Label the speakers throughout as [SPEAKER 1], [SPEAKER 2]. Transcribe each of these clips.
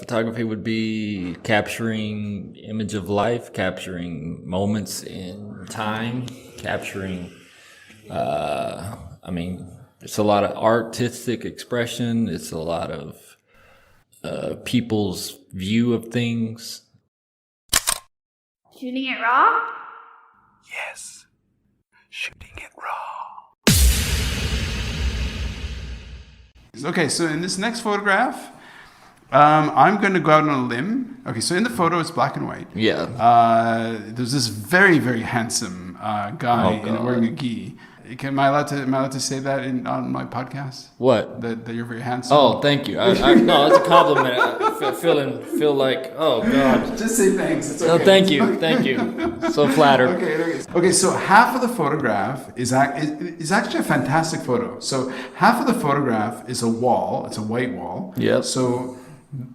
[SPEAKER 1] photography would be capturing image of life, capturing moments in time, capturing, it's a lot of artistic expression. It's a lot of people's view of things.
[SPEAKER 2] Shooting it raw?
[SPEAKER 3] Yes. Shooting it raw. Okay, so in this next photograph, I'm going to go out on a limb. Okay, so in the photo, it's black and white.
[SPEAKER 1] Yeah.
[SPEAKER 3] There's this very, very handsome guy wearing a gi. Am I allowed to say that on my podcast?
[SPEAKER 1] What?
[SPEAKER 3] That you're very handsome?
[SPEAKER 1] Oh, thank you. No, it's a compliment. I feel like, oh, God.
[SPEAKER 3] Just say thanks. It's okay.
[SPEAKER 1] Oh, thank you. So flattered.
[SPEAKER 3] Okay, so half of the photograph is actually a fantastic photo. So half of the photograph is a wall. It's a white wall.
[SPEAKER 1] Yep.
[SPEAKER 3] So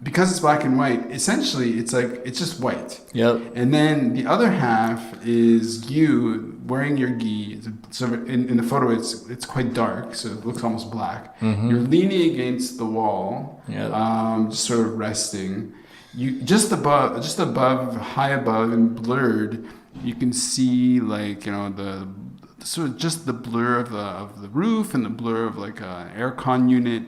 [SPEAKER 3] because it's black and white, essentially it's just white.
[SPEAKER 1] Yep.
[SPEAKER 3] And then the other half is you wearing your gi. So in the photo, it's quite dark, so it looks almost black. Mm-hmm. You're leaning against the wall, just sort of resting. You just above, high above, and blurred. You can see the sort of just the blur of the roof and the blur of like an aircon unit,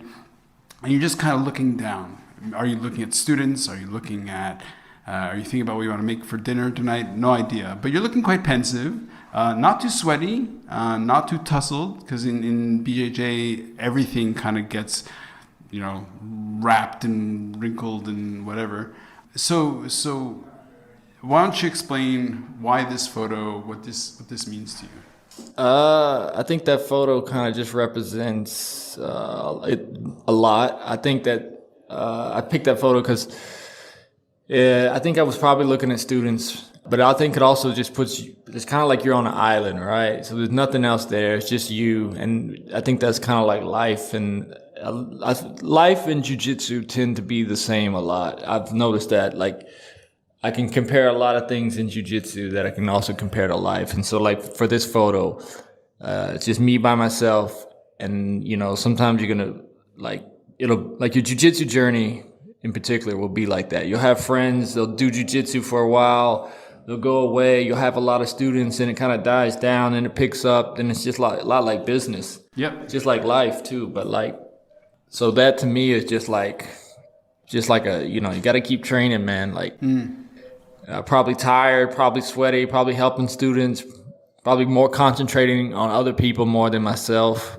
[SPEAKER 3] and you're just kind of looking down. Are you looking at students? Are you looking at? Are you thinking about what you want to make for dinner tonight? No idea. But you're looking quite pensive, not too sweaty, not too tussled, because in BJJ everything kind of gets, wrapped and wrinkled and whatever. So why don't you explain why this photo, what this means to you?
[SPEAKER 1] I think that photo kind of just represents a lot. I think that I picked that photo because I think I was probably looking at students, but I think it also just puts you, it's kind of like you're on an island, right? So there's nothing else there. It's just you. And I think that's kind of like life. And life and jiu-jitsu tend to be the same a lot. I've noticed that, like, I can compare a lot of things in jiu-jitsu that I can also compare to life. And so, like, for this photo, it's just me by myself. And, sometimes you're going to, your jiu-jitsu journey in particular will be like that. You'll have friends, they'll do jiu-jitsu for a while, they'll go away, you'll have a lot of students, and it kind of dies down, and it picks up, and it's just a lot like business.
[SPEAKER 3] Yep.
[SPEAKER 1] Just like life, too. But, so that to me is just like you got to keep training, man. Probably tired, probably sweaty, probably helping students, probably more concentrating on other people more than myself.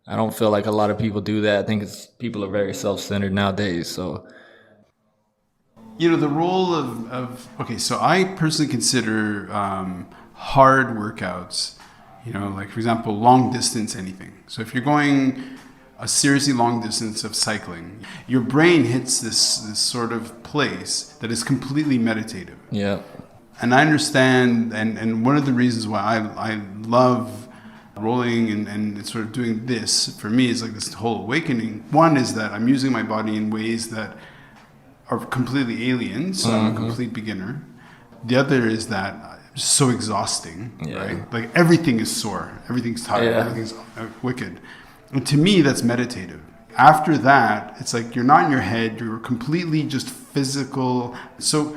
[SPEAKER 1] I don't feel like a lot of people do that. I think people are very self-centered nowadays. So,
[SPEAKER 3] the role of so I personally consider hard workouts, like for example, long distance anything. So if you're going a seriously long distance of cycling, your brain hits this sort of place that is completely meditative.
[SPEAKER 1] Yeah.
[SPEAKER 3] And I understand, and one of the reasons why I love rolling and sort of doing this for me is like this whole awakening. One is that I'm using my body in ways that are completely alien, so I'm a complete beginner. The other is that it's so exhausting, right? Like everything is sore, everything's tired, everything's wicked. And to me, that's meditative. After that, it's like you're not in your head, you're completely just physical. So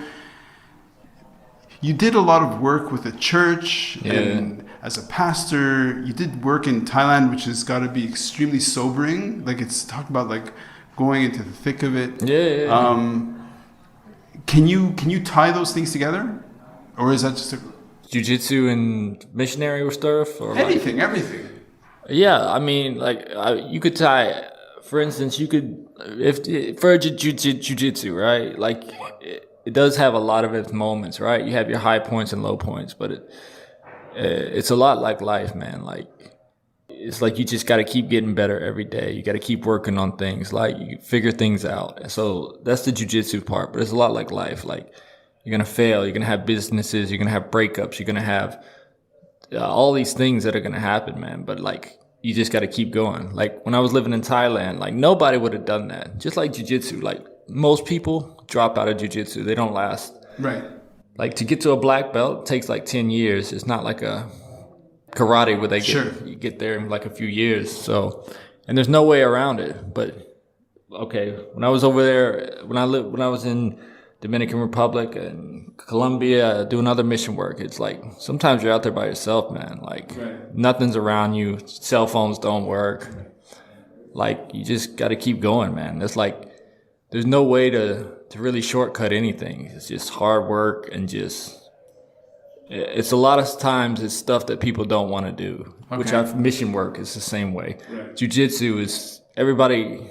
[SPEAKER 3] you did a lot of work with the church and as a pastor. You did work in Thailand, which has got to be extremely sobering. Like it's talked about like going into the thick of it. Can you tie those things together? Or is that just
[SPEAKER 1] jiu-jitsu and missionary stuff? Or
[SPEAKER 3] everything.
[SPEAKER 1] Yeah, I mean, you could tie, for instance, for jiu-jitsu, right? Like, it does have a lot of its moments, right? You have your high points and low points, but it's a lot like life, man. Like, it's like you just got to keep getting better every day. You got to keep working on things. Like, you figure things out. So that's the jiu-jitsu part, but it's a lot like life. Like, you're going to fail. You're going to have businesses. You're going to have breakups. You're going to have all these things that are going to happen, man. But, like, you just got to keep going. Like, when I was living in Thailand, like, nobody would have done that. Just like jiu-jitsu. Like, most people drop out of jiu-jitsu. They don't last.
[SPEAKER 3] Right.
[SPEAKER 1] Like, to get to a black belt takes, like, 10 years. It's not like a karate where you get there in, like, a few years. So, and there's no way around it. But okay, when I was over there, when I was in Dominican Republic and Colombia doing other mission work, it's like sometimes you're out there by yourself, man. Like nothing's around you, cell phones don't work. Like you just got to keep going, man. It's like there's no way to really shortcut anything. It's just hard work and just. It's a lot of times it's stuff that people don't want to do, which mission work is the same way. Right. Jiu-Jitsu is everybody.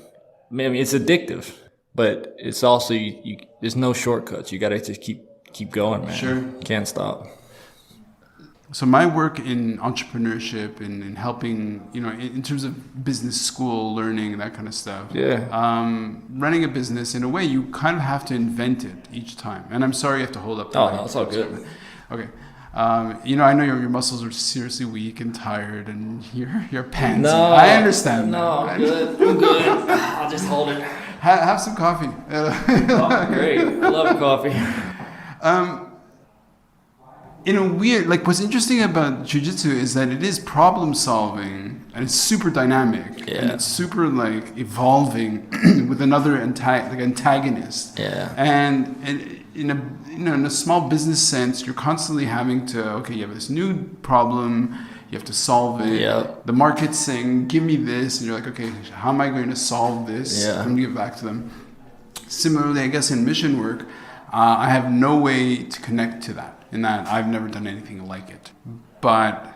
[SPEAKER 1] I mean, it's addictive, but it's also you there's no shortcuts. You got to just keep going, man. Sure, can't stop.
[SPEAKER 3] So my work in entrepreneurship and in helping, in terms of business school learning and that kind of stuff.
[SPEAKER 1] Yeah.
[SPEAKER 3] Running a business, in a way, you kind of have to invent it each time. And I'm sorry you have to hold up.
[SPEAKER 1] No, it's all good.
[SPEAKER 3] Okay. I know your muscles are seriously weak and tired, and you're pantsy.
[SPEAKER 1] No,
[SPEAKER 3] I understand.
[SPEAKER 1] No, I'm good. I'm good. I'll just hold it.
[SPEAKER 3] Have some coffee.
[SPEAKER 1] Oh, great. I love coffee.
[SPEAKER 3] In a weird, what's interesting about jiu-jitsu is that it is problem solving and it's super dynamic and it's super evolving with another antagonist.
[SPEAKER 1] Yeah.
[SPEAKER 3] And in a small business sense, you're constantly having to, you have this new problem, you have to solve it.
[SPEAKER 1] Yep.
[SPEAKER 3] The market's saying, give me this, and you're like, okay, how am I going to solve this?
[SPEAKER 1] Yeah.
[SPEAKER 3] I'm going to give it back to them. Similarly, I guess in mission work, I have no way to connect to that, in that I've never done anything like it. But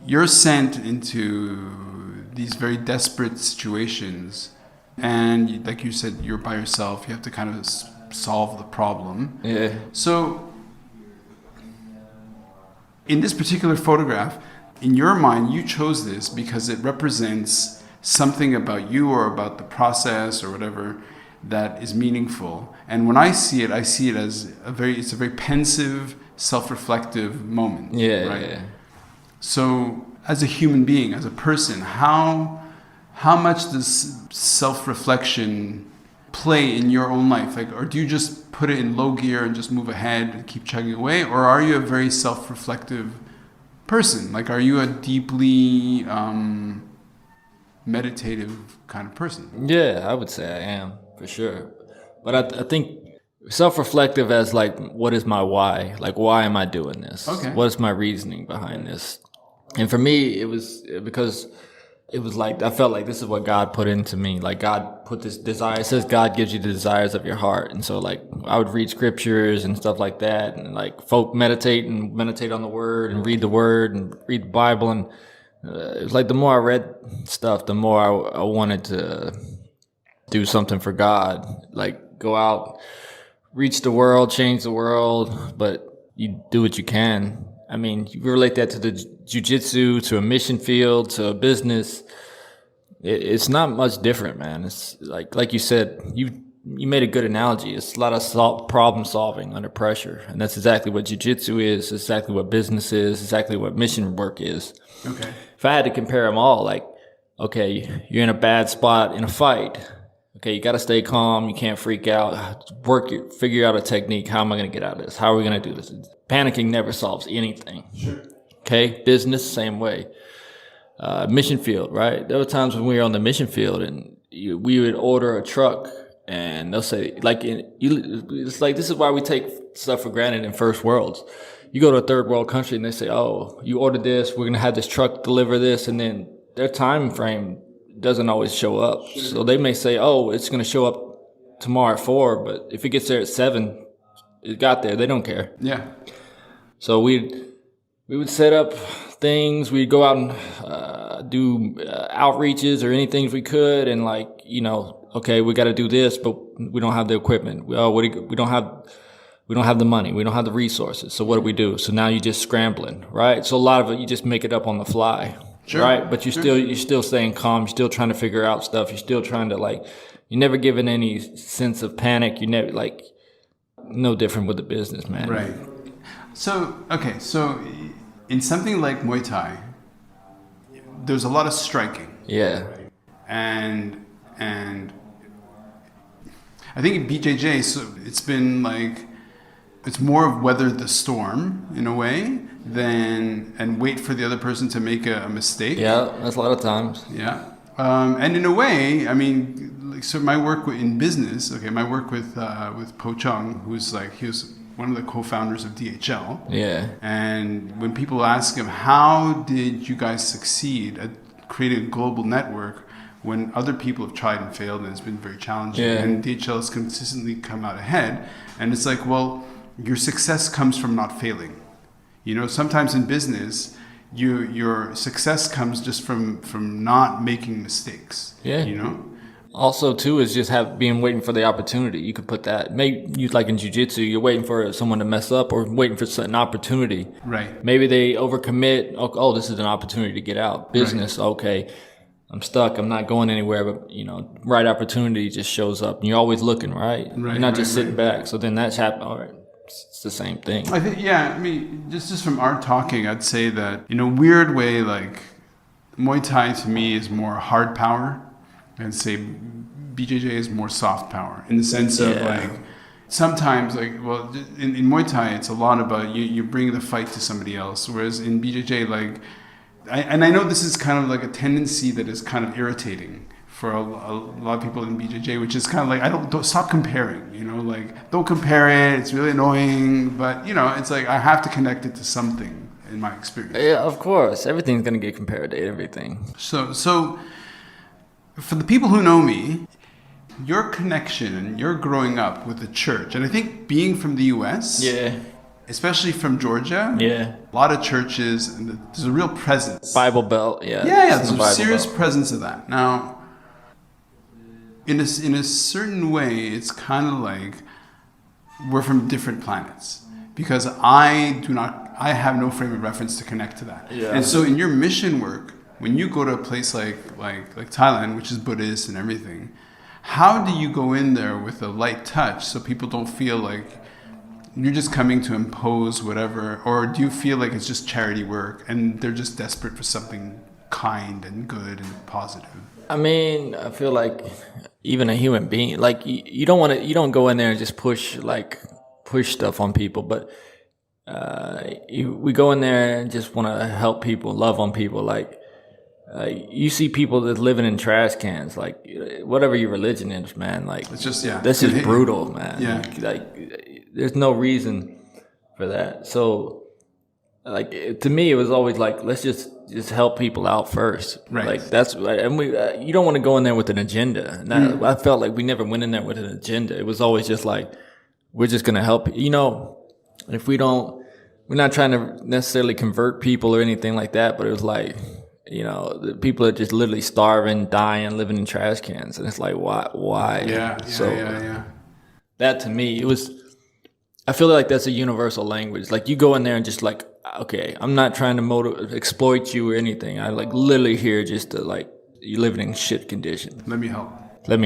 [SPEAKER 3] you're sent into these very desperate situations, and like you said, you're by yourself. You have to kind of solve the problem.
[SPEAKER 1] Yeah.
[SPEAKER 3] So, in this particular photograph, in your mind, you chose this because it represents something about you or about the process or whatever that is meaningful. And when I see it as it's a very pensive, self-reflective moment.
[SPEAKER 1] Yeah,
[SPEAKER 3] right?
[SPEAKER 1] yeah.
[SPEAKER 3] So, as a human being, as a person, how much does self-reflection play in your own life? Or do you just put it in low gear and just move ahead and keep chugging away? Or are you a very self-reflective person? Are you a deeply meditative kind of person?
[SPEAKER 1] Yeah, I would say I am, for sure. But I think self-reflective as what is my why? Why am I doing this?
[SPEAKER 3] Okay.
[SPEAKER 1] What is my reasoning behind this? And for me, it was because it was I felt like this is what God put into me. God put this desire. It says God gives you the desires of your heart. And so I would read scriptures and stuff like that. And meditate on the word and read the Bible. And it was the more I read stuff, the more I wanted to do something for God. Go out, reach the world, change the world, but you do what you can. I mean, you relate that to the jiu-jitsu, to a mission field, to a business. It's not much different, man. It's like you said, you made a good analogy. It's a lot of problem solving under pressure. And that's exactly what jiu-jitsu is, exactly what business is, exactly what mission work is.
[SPEAKER 3] Okay.
[SPEAKER 1] If I had to compare them all, okay, you're in a bad spot in a fight. Okay, you got to stay calm. You can't freak out. Figure out a technique. How am I going to get out of this? How are we going to do this? Panicking never solves anything.
[SPEAKER 3] Sure.
[SPEAKER 1] Okay, business, same way. Mission field, right? There were times when we were on the mission field and we would order a truck and they'll say, it's this is why we take stuff for granted in first worlds. You go to a third world country and they say, oh, you ordered this, we're going to have this truck deliver this, and then their time frame doesn't always show up. Sure. So they may say, oh, it's going to show up tomorrow at 4, but if it gets there at 7, it got there. They don't care.
[SPEAKER 3] Yeah.
[SPEAKER 1] So we would set up things. We'd go out and do outreaches or anything we could, and okay, we got to do this, but we don't have the equipment. We don't have the money. We don't have the resources. So what do? So now you're just scrambling, right? So a lot of it, you just make it up on the fly. Sure. Right, but you're still staying calm. You're still trying to figure out stuff. You're still trying to you're never given any sense of panic. You never no different with the business, man.
[SPEAKER 3] Right. So in something like Muay Thai, there's a lot of striking.
[SPEAKER 1] Yeah.
[SPEAKER 3] And I think in BJJ, so it's been it's more of weather the storm in a way and wait for the other person to make a mistake.
[SPEAKER 1] Yeah, that's a lot of times.
[SPEAKER 3] Yeah. And in a way, I mean, so my work in business, my work with Po Chung, he was one of the co-founders of DHL.
[SPEAKER 1] Yeah.
[SPEAKER 3] And when people ask him, how did you guys succeed at creating a global network when other people have tried and failed and it's been very challenging?
[SPEAKER 1] Yeah.
[SPEAKER 3] And DHL has consistently come out ahead. And it's like, well, your success comes from not failing. You know, sometimes in business, your success comes just from not making mistakes.
[SPEAKER 1] Yeah.
[SPEAKER 3] You know?
[SPEAKER 1] Also, too, is just being waiting for the opportunity. You could put that. Maybe you like in jiu-jitsu, you're waiting for someone to mess up or waiting for an opportunity.
[SPEAKER 3] Right.
[SPEAKER 1] Maybe they overcommit. Oh, this is an opportunity to get out. Business, right. Okay, I'm stuck. I'm not going anywhere. But right opportunity just shows up, and you're always looking. Right. You're not just sitting back. So then that's happening. All right. It's the same thing.
[SPEAKER 3] I think. Yeah. I mean, just from our talking, I'd say that in a weird way, like Muay Thai to me is more hard power. And say BJJ is more soft power in the sense of like sometimes in Muay Thai it's a lot about you bring the fight to somebody else, whereas in BJJ I know this is kind of like a tendency that is kind of irritating for a lot of people in BJJ, which is kind of like don't stop comparing, don't compare it, it's really annoying, but it's like I have to connect it to something in my experience.
[SPEAKER 1] Yeah, of course, everything's gonna get compared to everything.
[SPEAKER 3] So for the people who know me, your connection and your growing up with the church, and I think being from the US, especially from Georgia, a lot of churches, and there's a real presence.
[SPEAKER 1] Bible Belt,
[SPEAKER 3] there's a serious presence of that. Now, in a certain way, it's kind of like we're from different planets because I have no frame of reference to connect to that. Yeah. And so in your mission work, when you go to a place like Thailand, which is Buddhist and everything, how do you go in there with a light touch so people don't feel like you're just coming to impose whatever, or do you feel like it's just charity work and they're just desperate for something kind and good and positive?
[SPEAKER 1] I mean, I feel like even a human being, like you don't go in there and just push stuff on people, but we go in there and just want to help people, love on people, like. You see people that's living in trash cans, like whatever your religion is, man. Like it's just this is brutal, man. Yeah. Like there's no reason for that. So, like to me, it was always like let's just help people out first. Right. Like that's and you don't want to go in there with an agenda. And I felt like we never went in there with an agenda. It was always just like we're just gonna help. If we're not trying to necessarily convert people or anything like that, but it was like. The people are just literally starving, dying, living in trash cans. And it's like, why? Yeah. That to me, I feel like that's a universal language. Like you go in there and just like, okay, I'm not trying to exploit you or anything. I like literally here just to like, you're living in shit conditions.
[SPEAKER 3] Let me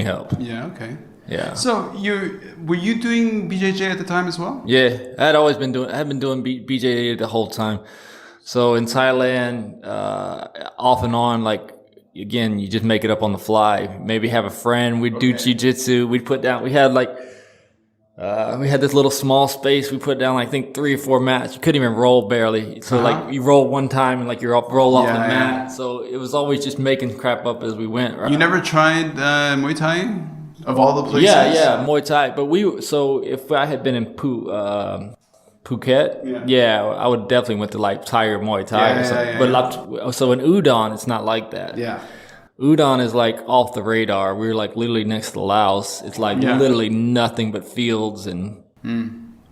[SPEAKER 3] help. Yeah. Okay.
[SPEAKER 1] Yeah.
[SPEAKER 3] So were you doing BJJ at the time as well?
[SPEAKER 1] Yeah. I had been doing BJJ the whole time. So in Thailand, off and on, like, again, you just make it up on the fly. Maybe have a friend. We'd do jiu-jitsu. We had this little small space. We put down, I think, 3 or 4 mats. You couldn't even roll barely. So, like, you roll one time and, like, you roll off the mat. So it was always just making crap up as we went. Right?
[SPEAKER 3] You never tried Muay Thai? Of all the places?
[SPEAKER 1] Yeah, Muay Thai. But if I had been in Phuket, I would definitely went to like Thai or Muay Thai or something. So in Udon, it's not like that.
[SPEAKER 3] Yeah.
[SPEAKER 1] Udon is like off the radar. We were like literally next to Laos. It's like literally nothing but fields. And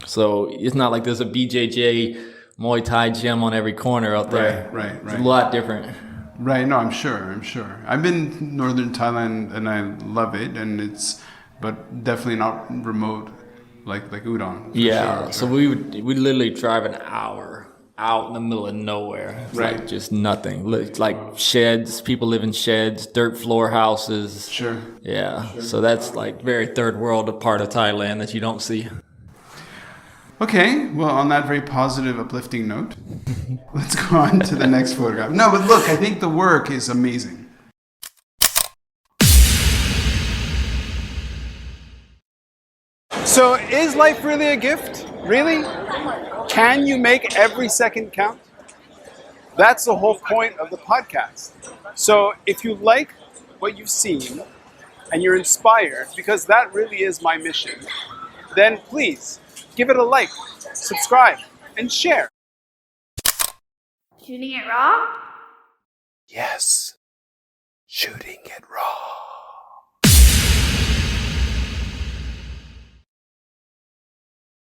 [SPEAKER 1] so it's not like there's a BJJ Muay Thai gym on every corner out there.
[SPEAKER 3] Right.
[SPEAKER 1] It's a lot different.
[SPEAKER 3] Right. No, I'm sure. I've been to northern Thailand and I love it. But definitely not remote. Like Udon.
[SPEAKER 1] Yeah, so we literally drive an hour out in the middle of nowhere. It's like just nothing. It's like sheds, people live in sheds, dirt floor houses.
[SPEAKER 3] Sure.
[SPEAKER 1] Yeah, so that's like very third world part of Thailand that you don't see.
[SPEAKER 3] Okay, well, on that very positive, uplifting note, let's go on to the next photograph. No, but look, I think the work is amazing. So is life really a gift? Really? Can you make every second count? That's the whole point of the podcast. So if you like what you've seen
[SPEAKER 2] and you're inspired, because that really is my mission, then please give it a like, subscribe, and share.
[SPEAKER 4] Shooting it raw?
[SPEAKER 2] Yes, shooting it raw.